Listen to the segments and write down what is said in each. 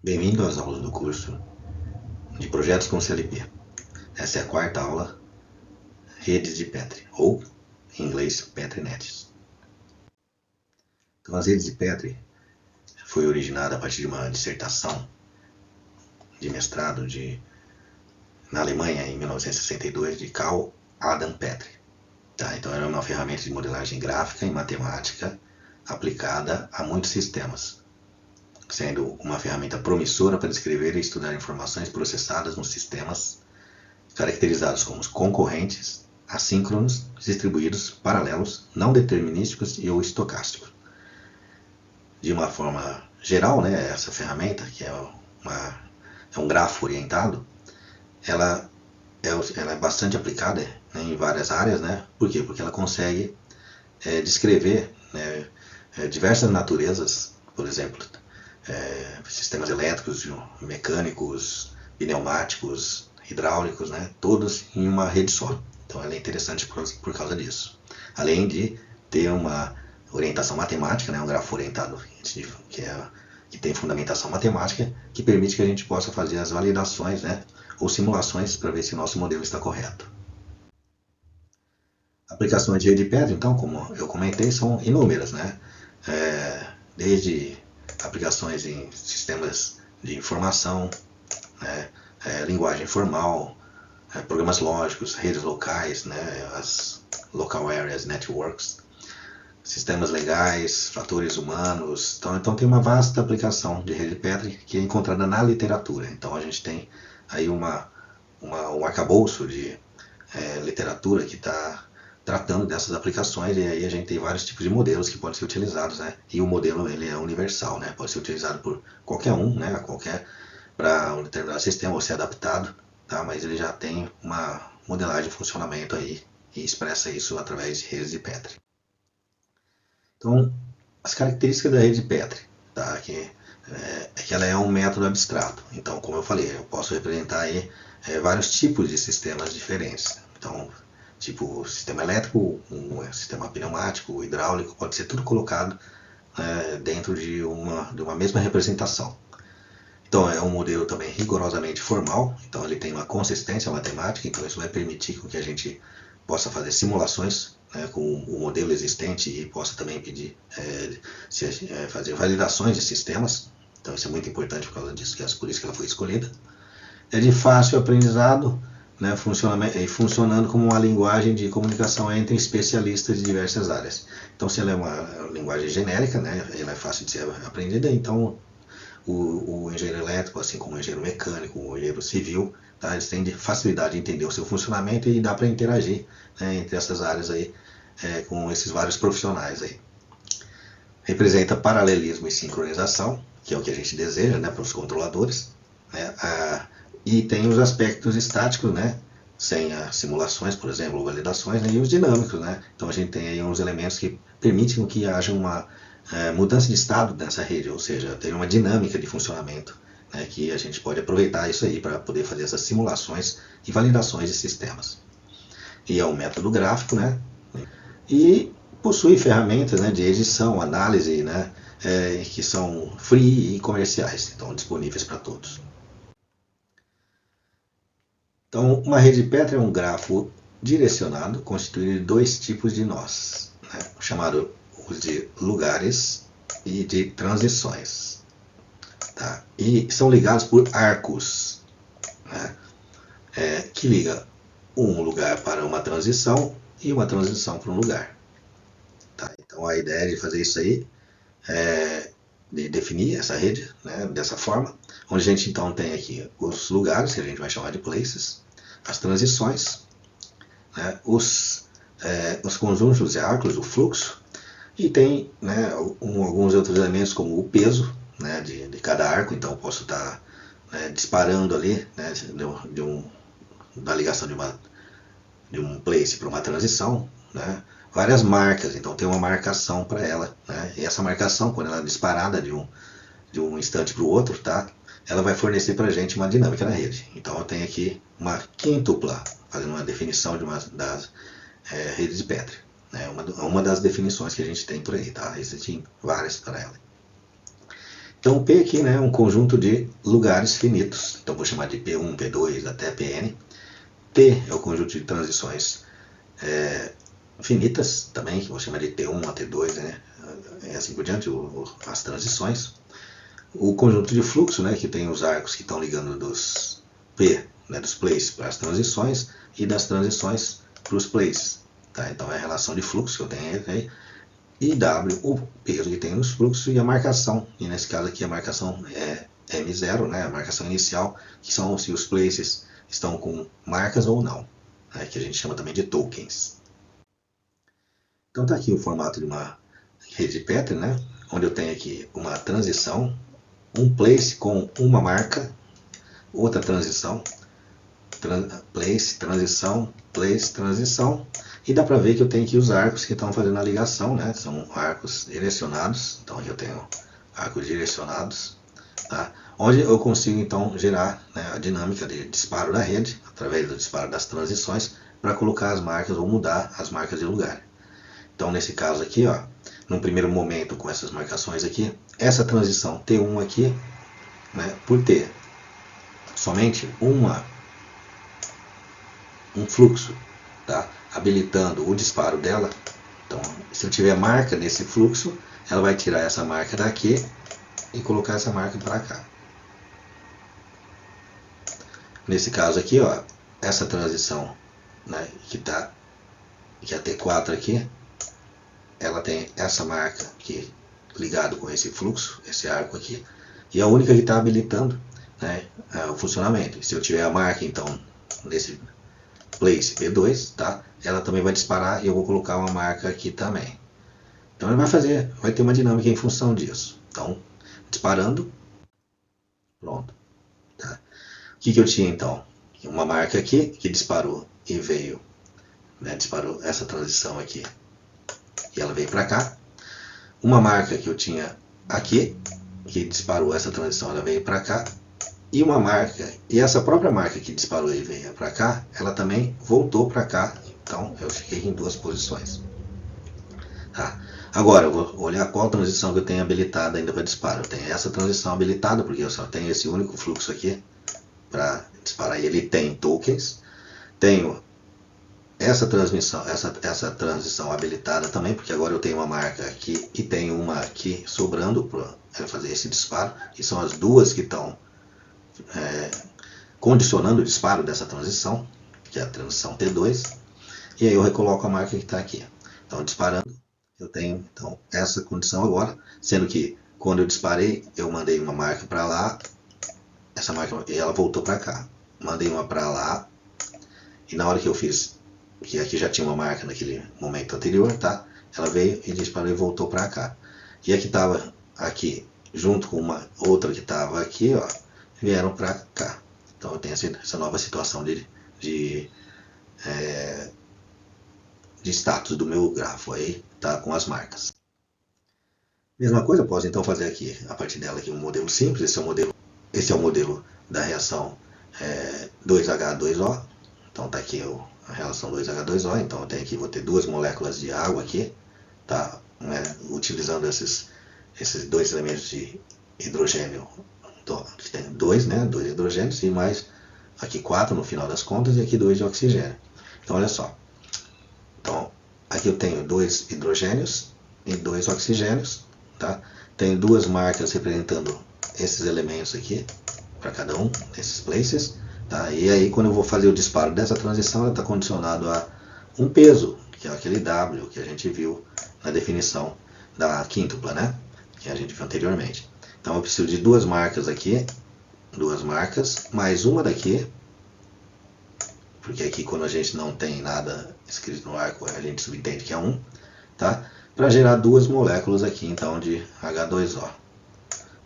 Bem-vindo às aulas do curso de Projetos com CLP. Essa é a quarta aula, Redes de Petri, ou, em inglês, PetriNets. Então, as redes de Petri foi originada a partir de uma dissertação de mestrado na Alemanha, em 1962, de Carl Adam Petri. Então, era uma ferramenta de modelagem gráfica e matemática aplicada a muitos sistemas, sendo uma ferramenta promissora para descrever e estudar informações processadas nos sistemas caracterizados como concorrentes, assíncronos, distribuídos, paralelos, não determinísticos e ou estocásticos. De uma forma geral, né, essa ferramenta, que é um grafo orientado, ela é bastante aplicada, né, em várias áreas, né? Por quê? Porque ela consegue descrever, né, diversas naturezas, por exemplo, sistemas elétricos, mecânicos, pneumáticos, hidráulicos, né, todos em uma rede só. Então ela é interessante por causa disso. Além de ter uma orientação matemática, né, um grafo orientado que tem fundamentação matemática, que permite que a gente possa fazer as validações, né, ou simulações para ver se o nosso modelo está correto. Aplicações de rede de pedra, então, como eu comentei, são inúmeras, né? Desde aplicações em sistemas de informação, né? Linguagem formal, programas lógicos, redes locais, né? As Local Areas Networks, sistemas legais, fatores humanos. Então tem uma vasta aplicação de rede de pedra que é encontrada na literatura. Então a gente tem aí um arcabouço de literatura que está tratando dessas aplicações, e aí a gente tem vários tipos de modelos que podem ser utilizados, né? E o modelo ele é universal, né? Pode ser utilizado por qualquer um, né? Para um determinado sistema ou ser adaptado, tá? Mas ele já tem uma modelagem de funcionamento aí e expressa isso através de redes de Petri. Então, as características da rede de Petri, tá? Que ela é um método abstrato. Então, como eu falei, eu posso representar aí vários tipos de sistemas diferentes. Então, tipo sistema elétrico, um sistema pneumático, hidráulico, pode ser tudo colocado dentro de uma mesma representação. Então é um modelo também rigorosamente formal, então ele tem uma consistência matemática, então isso vai permitir que a gente possa fazer simulações, né, com o modelo existente e possa também pedir fazer validações de sistemas. Então isso é muito importante por causa disso, por isso que ela foi escolhida. É de fácil aprendizado, né, funcionando como uma linguagem de comunicação entre especialistas de diversas áreas. Então, se ela é uma linguagem genérica, né, ela é fácil de ser aprendida, então o engenheiro elétrico, assim como o engenheiro mecânico, o engenheiro civil, tá, eles têm facilidade de entender o seu funcionamento e dá para interagir, né, entre essas áreas aí, com esses vários profissionais aí. Representa paralelismo e sincronização, que é o que a gente deseja, né, para os controladores, né, e tem os aspectos estáticos, né, sem as simulações, por exemplo, validações, né, e os dinâmicos, né. Então a gente tem aí uns elementos que permitem que haja uma mudança de estado nessa rede, ou seja, tem uma dinâmica de funcionamento, né, que a gente pode aproveitar isso aí para poder fazer essas simulações e validações de sistemas. E é um método gráfico, né, e possui ferramentas, né, de edição, análise, né, que são free e comerciais, então disponíveis para todos. Então, uma rede de Petri é um grafo direcionado constituído de dois tipos de nós, né, chamado os de lugares e de transições. Tá? E são ligados por arcos, né, que liga um lugar para uma transição e uma transição para um lugar. Tá? Então a ideia de fazer isso aí é de definir essa rede, né, dessa forma, onde a gente então tem aqui os lugares, que a gente vai chamar de places, as transições, né, os conjuntos de arcos, o fluxo, e tem, né, alguns outros elementos como o peso, né, de cada arco, então eu posso estar disparando ali, né, da ligação de um place para uma transição, né, várias marcas, então tem uma marcação para ela, né, e essa marcação, quando ela é disparada de um instante para o outro, tá, ela vai fornecer para a gente uma dinâmica na rede. Então eu tenho aqui uma quíntupla, fazendo uma definição de uma das redes de Petri. Né, uma das definições que a gente tem por aí, tá? Existem várias para ela. Então o P aqui, né, é um conjunto de lugares finitos. Então vou chamar de P1, P2 até Pn. T é o conjunto de transições finitas também, que vou chamar de T1 a T2, né, e assim por diante, as transições. O conjunto de fluxo, né, que tem os arcos que estão ligando dos P, né, dos places para as transições, e das transições para os places. Tá? Então é a relação de fluxo que eu tenho aí, e W, o peso que tem nos fluxos, e a marcação, e nesse caso aqui a marcação é M0, né, a marcação inicial, que são se os places estão com marcas ou não, né, que a gente chama também de tokens. Então está aqui o formato de uma rede pattern, né, onde eu tenho aqui uma transição, um place com uma marca, outra transição, place, transição, place, transição, e dá para ver que eu tenho aqui os arcos que estão fazendo a ligação, né? São arcos direcionados, então aqui eu tenho arcos direcionados, tá? Onde eu consigo então gerar, né, a dinâmica de disparo da rede, através do disparo das transições, para colocar as marcas ou mudar as marcas de lugar. Então nesse caso aqui, ó, num primeiro momento com essas marcações aqui, essa transição T1 aqui, né, por ter somente um fluxo, tá, habilitando o disparo dela, então se eu tiver marca nesse fluxo, ela vai tirar essa marca daqui e colocar essa marca para cá. Nesse caso aqui, ó, essa transição, né, que é a T4 aqui, ela tem essa marca aqui ligado com esse fluxo, esse arco aqui, e a única que está habilitando, né, o funcionamento. Se eu tiver a marca então nesse place P2, tá, ela também vai disparar e eu vou colocar uma marca aqui também. Então ele vai ter uma dinâmica em função disso. Então, disparando, pronto. Tá. O que eu tinha então? Uma marca aqui que disparou e veio, né, disparou essa transição aqui e ela veio para cá. Uma marca que eu tinha aqui que disparou essa transição, ela veio para cá. E uma marca, e essa própria marca que disparou e veio para cá, ela também voltou para cá. Então eu fiquei em duas posições. Tá. Agora eu vou olhar qual transição que eu tenho habilitada ainda para disparo. Eu tenho essa transição habilitada porque eu só tenho esse único fluxo aqui para disparar. E ele tem tokens. Tenho essa transição habilitada também, porque agora eu tenho uma marca aqui e tenho uma aqui sobrando para fazer esse disparo. E são as duas que estão condicionando o disparo dessa transição, que é a transição T2. E aí eu recoloco a marca que está aqui. Então disparando, eu tenho então essa condição agora, sendo que quando eu disparei, eu mandei uma marca para lá, essa marca, e ela voltou para cá. Mandei uma para lá, e na hora que eu fiz, que aqui já tinha uma marca naquele momento anterior, tá? Ela veio e disparou e voltou para cá. E a que estava aqui, junto com uma outra que estava aqui, ó, vieram para cá. Então eu tenho essa nova situação de status do meu grafo aí, tá, com as marcas. Mesma coisa, eu posso então fazer aqui, a partir dela aqui, um modelo simples. Esse é o modelo da reação 2H2O. Então tá aqui a relação 2H2O. Então eu tenho aqui, vou ter duas moléculas de água aqui, tá, né, utilizando esses dois elementos de hidrogênio. Então, tem dois, né, dois hidrogênios e mais aqui 4 no final das contas, e aqui 2 de oxigênio. Então olha só. Então, aqui eu tenho 2 hidrogênios e 2 oxigênios, tá? Tenho duas marcas representando esses elementos aqui, para cada um desses places, tá? E aí, quando eu vou fazer o disparo dessa transição, ela está condicionado a um peso, que é aquele W que a gente viu na definição da quíntupla, né? Que a gente viu anteriormente. Então, eu preciso de duas marcas aqui, duas marcas, mais uma daqui, porque aqui quando a gente não tem nada escrito no arco, a gente subentende que é 1, tá? Para gerar duas moléculas aqui, então, de H2O.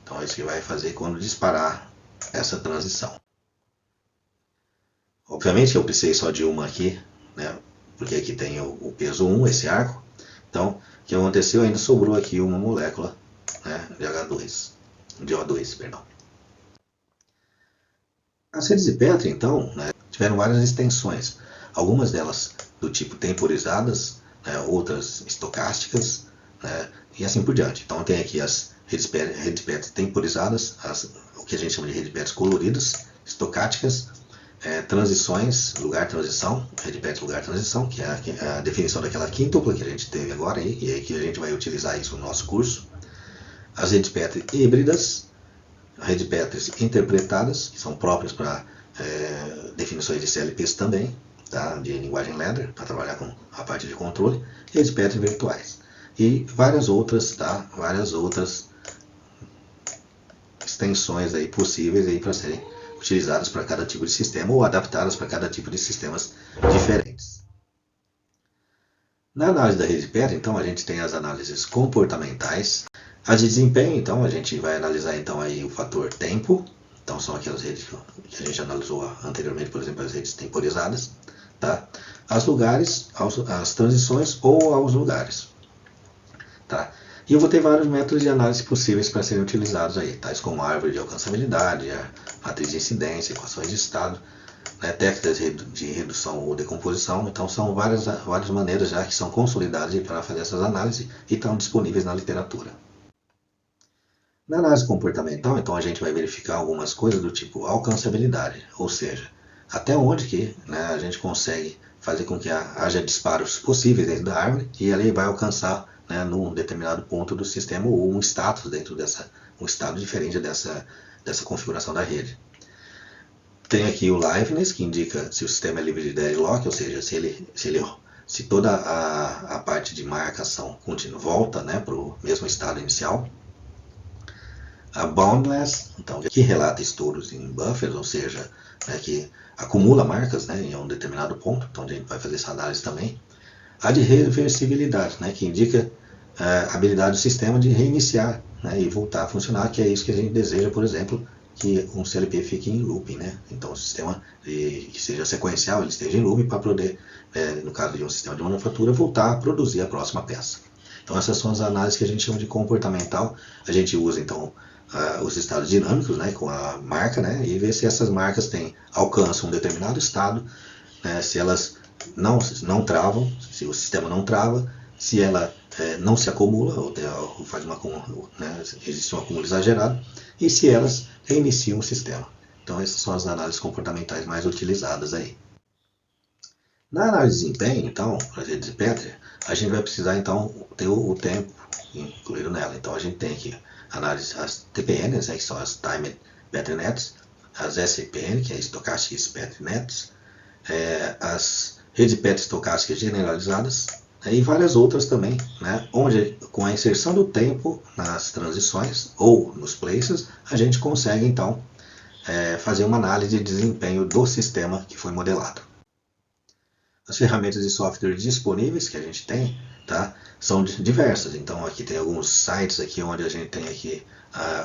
Então é isso que vai fazer quando disparar essa transição. Obviamente eu precisei só de uma aqui, né? Porque aqui tem o peso 1, esse arco. Então, o que aconteceu? Ainda sobrou aqui uma molécula, né, de O2, perdão. As redes de Petri, então, né, tiveram várias extensões, algumas delas do tipo temporizadas, né, outras estocásticas, né, e assim por diante. Então tem aqui as redes temporizadas, o que a gente chama de redes coloridas, estocásticas, transições, lugar-transição, redes lugar-transição, que é a definição daquela quíntupla que a gente teve agora e que a gente vai utilizar isso no nosso curso. As redes híbridas, redes interpretadas, que são próprias para definições de CLPs também, tá? De linguagem ladder, para trabalhar com a parte de controle, redes virtuais. E várias outras, tá? Várias outras extensões aí possíveis aí para serem utilizadas para cada tipo de sistema ou adaptadas para cada tipo de sistemas diferentes. Na análise da rede PET, então, a gente tem as análises comportamentais. A de desempenho, então, a gente vai analisar então aí o fator tempo. Então, são aquelas redes que a gente analisou anteriormente, por exemplo, as redes temporizadas. Tá? As lugares, as transições ou aos lugares. Tá? E eu vou ter vários métodos de análise possíveis para serem utilizados aí, tais como a árvore de alcançabilidade, a matriz de incidência, equações de estado, técnicas de redução ou decomposição. Então são várias maneiras já que são consolidadas para fazer essas análises e estão disponíveis na literatura. Na análise comportamental, então a gente vai verificar algumas coisas do tipo alcançabilidade, ou seja, até onde que a gente consegue fazer com que haja disparos possíveis dentro da árvore e ele vai alcançar num determinado ponto do sistema ou um status dentro um estado diferente dessa configuração da rede. Tem aqui o liveness, que indica se o sistema é livre de deadlock, ou seja, se toda a parte de marcação contínua volta para o mesmo estado inicial. A boundless, então, que relata estouros em buffers, ou seja, que acumula marcas em um determinado ponto, então a gente vai fazer essa análise também. A de reversibilidade, que indica a habilidade do sistema de reiniciar e voltar a funcionar, que é isso que a gente deseja, por exemplo, que um CLP fique em looping. Então o sistema que seja sequencial, ele esteja em looping para poder, no caso de um sistema de manufatura, voltar a produzir a próxima peça. Então essas são as análises que a gente chama de comportamental. A gente usa então os estados dinâmicos com a marca e ver se essas marcas alcançam um determinado estado, se elas não travam, se o sistema não trava, se ela não se acumula, ou faz existe um acúmulo exagerado, e se elas reiniciam o sistema. Então essas são as análises comportamentais mais utilizadas aí. Na análise de desempenho, então, para a rede de Petri, a gente vai precisar então ter o tempo incluído nela. Então a gente tem aqui as TPNs, que são as Timed Petri Nets, as SPN, que é Stochastic Petri Nets, as redes Petri estocásticas generalizadas, e várias outras também, onde com a inserção do tempo nas transições ou nos places, a gente consegue então fazer uma análise de desempenho do sistema que foi modelado. As ferramentas de software disponíveis que a gente tem, são diversas. Então aqui tem alguns sites aqui onde a gente tem aqui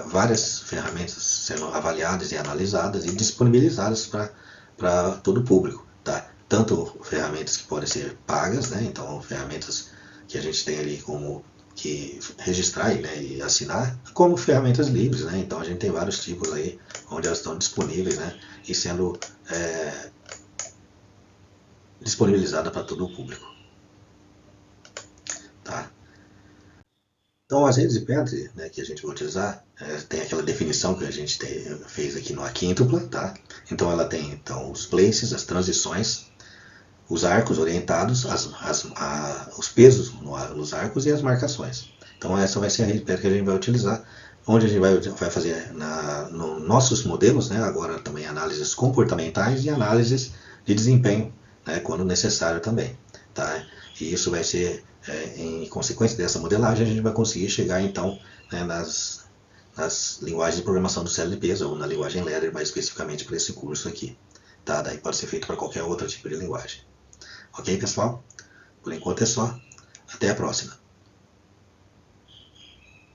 várias ferramentas sendo avaliadas e analisadas e disponibilizadas para todo o público. Tanto ferramentas que podem ser pagas, então ferramentas que a gente tem ali como que registrar e assinar, como ferramentas livres, então a gente tem vários tipos aí onde elas estão disponíveis e sendo disponibilizadas para todo o público. Então as redes de Petri que a gente vai utilizar tem aquela definição que a gente fez aqui no aquíntupla, então ela tem então os places, as transições, os arcos orientados, os pesos nos arcos e as marcações. Então essa vai ser a rede Petri que a gente vai utilizar, onde a gente vai fazer nos nossos modelos, agora também análises comportamentais e análises de desempenho, quando necessário também. E isso vai ser, em consequência dessa modelagem, a gente vai conseguir chegar então nas linguagens de programação do CLPs, ou na linguagem ladder, mais especificamente para esse curso aqui. Daí pode ser feito para qualquer outro tipo de linguagem. Ok, pessoal? Por enquanto é só. Até a próxima.